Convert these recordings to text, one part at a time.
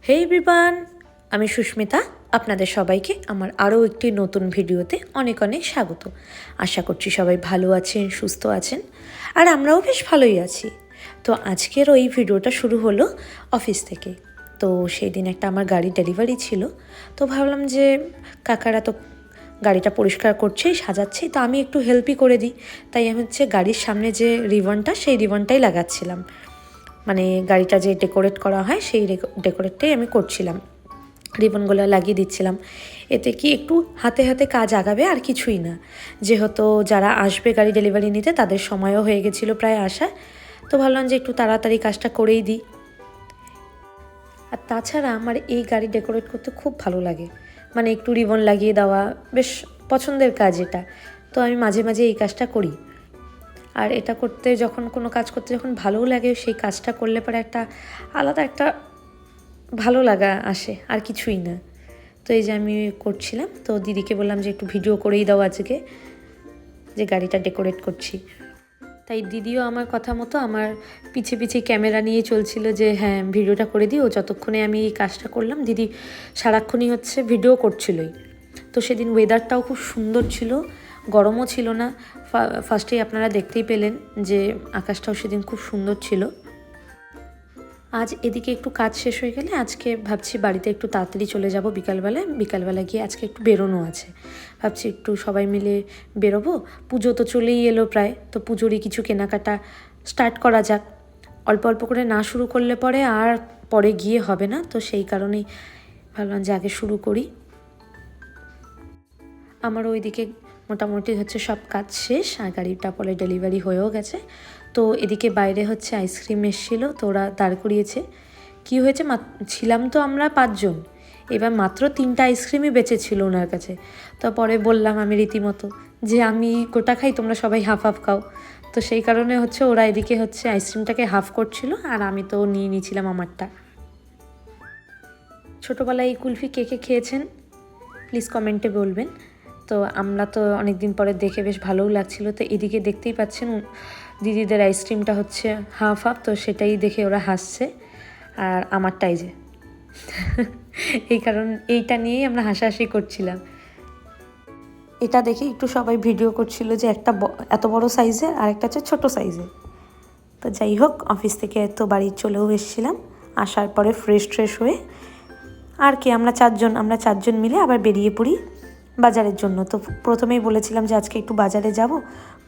হে everyone, আমি সুস্মিতা। আপনাদের সবাইকে আমার আরও একটি নতুন ভিডিওতে অনেক অনেক স্বাগত। আশা করছি সবাই ভালো আছেন, সুস্থ আছেন, আর আমরাও বেশ ভালোই আছি। তো আজকের ওই ভিডিওটা শুরু হলো অফিস থেকে। তো সেই দিন একটা আমার গাড়ি ডেলিভারি ছিল। তো ভাবলাম যে কাকারা তো গাড়িটা পরিষ্কার করছেই, সাজাচ্ছেই, তো আমি একটু হেল্পই করে দিই। তাই আমি গাড়ির সামনে যে রিবনটা, সেই রিবনটাই লাগাচ্ছিলাম। মানে গাড়িটা যে ডেকোরেট করা হয় সেই ডেকোরেটটাই আমি করছিলাম, রিবনগুলো লাগিয়ে দিচ্ছিলাম। এতে কি একটু হাতে হাতে কাজ আগাবে, আর কিছুই না। যেহেতু যারা আসবে গাড়ি ডেলিভারি নিতে তাদের সময়ও হয়ে গেছিলো প্রায় আসা, তো ভাবলাম যে একটু তাড়াতাড়ি কাজটা করেই দিই। আর তাছাড়া আমার এই গাড়ি ডেকোরেট করতে খুব ভালো লাগে, মানে একটু রিবন লাগিয়ে দেওয়া বেশ পছন্দের কাজ এটা। তো আমি মাঝে মাঝে এই কাজটা করি। আর এটা করতে যখন কোনো কাজ করতে যখন ভালোও লাগে, সেই কাজটা করলে পরে একটা আলাদা একটা ভালো লাগা আসে, আর কিছুই না। তো এই যে আমি করছিলাম, তো দিদিকে বললাম যে একটু ভিডিও করেই দাও আজকে, যে গাড়িটা ডেকোরেট করছি। তাই দিদিও আমার কথা মতো আমার পিছে পিছে ক্যামেরা নিয়ে চলছিল যে হ্যাঁ ভিডিওটা করে দিও। যতক্ষণে আমি এই কাজটা করলাম দিদি সারাক্ষণই ভিডিও করছিলই। তো সেদিন ওয়েদারটাও খুব সুন্দর ছিল, গরমও ছিল না। ফার্স্টেই আপনারা দেখতেই পেলেন যে আকাশটাও সেদিন খুব সুন্দর ছিল। আজ এদিকে একটু কাজ শেষ হয়ে গেলে আজকে ভাবছি বাড়িতে একটু তাড়াতাড়ি চলে যাব। বিকালবেলা গিয়ে আজকে একটু বেরোনো আছে। ভাবছি একটু সবাই মিলে বেরোবো। পুজো তো চলেই এলো প্রায়, তো পুজোরই কিছু কেনাকাটা স্টার্ট করা যাক। অল্প অল্প করে না শুরু করলে পরে আর পরে গিয়ে হবে না, তো সেই কারণেই ভাবলাম যে আগে শুরু করি। আমার ওইদিকে মোটামুটি সব কাজ শেষ, আর গাড়িটা পরে ডেলিভারি হয়েও গেছে। তো এদিকে বাইরে আইসক্রিম এসেছিলো, তো ওরা দাঁড় করিয়েছে। কী হয়েছে, ছিলাম তো আমরা 5 জন, এবার মাত্র 3টা আইসক্রিমই বেঁচেছিল ওনার কাছে। তো পরে বললাম আমি রীতিমতো যে আমি গোটা খাই, তোমরা সবাই হাফ হাফ খাও। তো সেই কারণে ওরা এদিকে আইসক্রিমটাকে হাফ করছিল, আর আমি তো নিয়ে নিয়েছিলাম আমারটা। ছোটোবেলায় এই কুলফি কে কে খেয়েছেন প্লিজ কমেন্টে বলবেন। তো আমরা তো অনেক দিন পরে দেখে বেশ ভালোও লাগছিলো। তো এদিকে দেখতেই পাচ্ছেন দিদিদের আইসক্রিমটা হাফ হাফ, তো সেটাই দেখে ওরা হাসছে। আর আমারটাই যে এইটা নিয়েই আমরা হাসাহাসি করছিলাম। এটা দেখে একটু সবাই ভিডিও করছিল যে একটা এত বড় সাইজের আর একটা ছোটো সাইজের। তো যাই হোক, অফিস থেকে তো বাড়ি চলেও এসেছিলাম। আসার পরে ফ্রেশ হয়ে আর কি আমরা চারজন মিলে আবার বেরিয়ে পড়ি বাজারের জন্য। তো প্রথমেই বলেছিলাম যে আজকে একটু বাজারে যাব,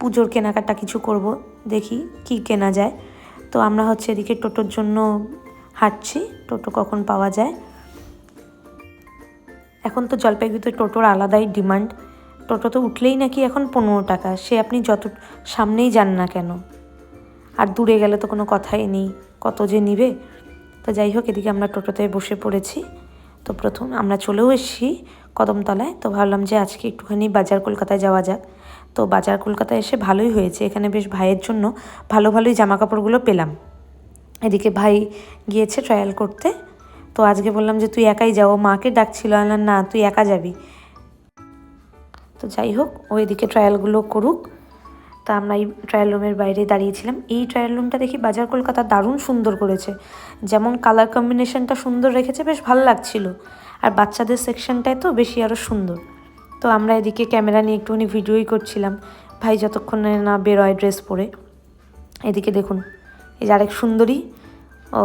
পুজোর কেনাকাটা কিছু করব, দেখি কি কেনা যায়। তো আমরা এদিকে টোটোর জন্য হাঁটছি, টোটো কখন পাওয়া যায়। এখন তো জলপাইগুড়িতে টোটোর আলাদাই ডিমান্ড। টোটোতে উঠলেই নাকি এখন 15 টাকা, সে আপনি যত সামনেই যান না কেন। আর দূরে গেলে তো কোনো কথাই নেই, কত যে নিবে। তো যাই হোক, এদিকে আমরা টোটোতে বসে পড়েছি। তো প্রথম আমরা চলেও এসেছি কদমতলায়। তো ভাবলাম যে আজকে একটুখানি বাজার কলকাতায় যাওয়া যাক। তো বাজার কলকাতায় এসে ভালোই হয়েছে, এখানে বেশ ভাইয়ের জন্য ভালোই জামা কাপড়গুলো পেলাম। এদিকে ভাই গিয়েছে ট্রায়াল করতে। তো আজকে বললাম যে তুই একাই যাও, মাকে ডাকছিল, না তুই একা যাবি। তো যাই হোক, ও এদিকে ট্রায়ালগুলো করুক। তা আমরা এই ট্রায়াল রুমের বাইরে দাঁড়িয়েছিলাম। এই ট্রায়াল রুমটা দেখি বাজার কলকাতা দারুণ সুন্দর করেছে, যেমন কালার কম্বিনেশনটা সুন্দর রেখেছে, বেশ ভালো লাগছিল। আর বাচ্চাদের সেকশনটায় তো বেশি আরও সুন্দর। তো আমরা এদিকে ক্যামেরা নিয়ে একটুখানি ভিডিওই করছিলাম, ভাই যতক্ষণে না বেরোয় ড্রেস পরে। এদিকে দেখুন, এই যে আরেক সুন্দরী, ও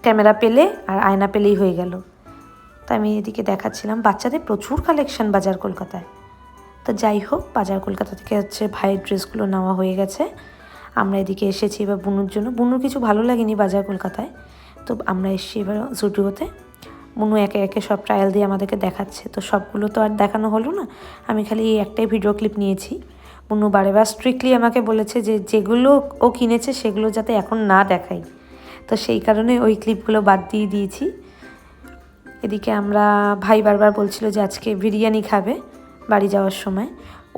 ক্যামেরা পেলে আর আয়না পেলেই হয়ে গেল। তো আমি এদিকে দেখাচ্ছিলাম, বাচ্চাদের প্রচুর কালেকশন বাজার কলকাতায়। তো যাই হোক, বাজার কলকাতা থেকে ভাইয়ের ড্রেসগুলো নেওয়া হয়ে গেছে। আমরা এদিকে এসেছি এবার বুনুর জন্য। বুনুর কিছু ভালো লাগেনি বাজার কলকাতায়, তো আমরা এসেছি এবার জুডিওতে। বুনু একে একে সব ট্রায়াল দিয়ে আমাদেরকে দেখাচ্ছে। তো সবগুলো তো আর দেখানো হলো না, আমি খালি এই একটাই ভিডিও ক্লিপ নিয়েছি। বুনু বারেবার স্ট্রিক্টলি আমাকে বলেছে যে যেগুলো ও কিনেছে সেগুলো যাতে এখন না দেখাই, তো সেই কারণে ওই ক্লিপগুলো বাদ দিয়ে দিয়েছি। এদিকে ভাই বারবার বলছিল যে আজকে বিরিয়ানি খাবে বাড়ি যাওয়ার সময়।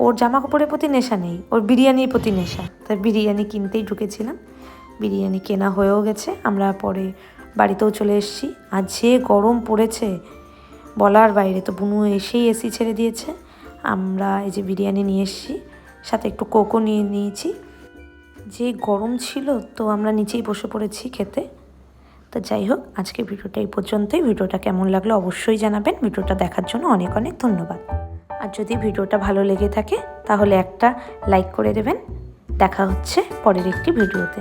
ওর জামা কাপড়ের প্রতি নেশা নেই, ওর বিরিয়ানির প্রতি নেশা। তাই বিরিয়ানি কিনতেই ঢুকেছিলাম, বিরিয়ানি কেনা হয়েও গেছে। আমরা পরে বাড়িতেও চলে এসেছি। আর যে গরম পড়েছে বলার বাইরে। তো বুনু এসেই এসি ছেড়ে দিয়েছে। আমরা এই যে বিরিয়ানি নিয়ে এসেছি, সাথে একটু কোকো নিয়ে নিয়েছি। যে গরম ছিল, তো আমরা নিচেই বসে পড়েছি খেতে। তো যাই হোক, আজকে ভিডিওটা এই পর্যন্তই। ভিডিওটা কেমন লাগলো অবশ্যই জানাবেন। ভিডিওটা দেখার জন্য অনেক অনেক ধন্যবাদ। আর যদি ভিডিওটা ভালো লেগে থাকে তাহলে একটা লাইক করে দেবেন। দেখা হচ্ছে পরের একটি ভিডিওতে।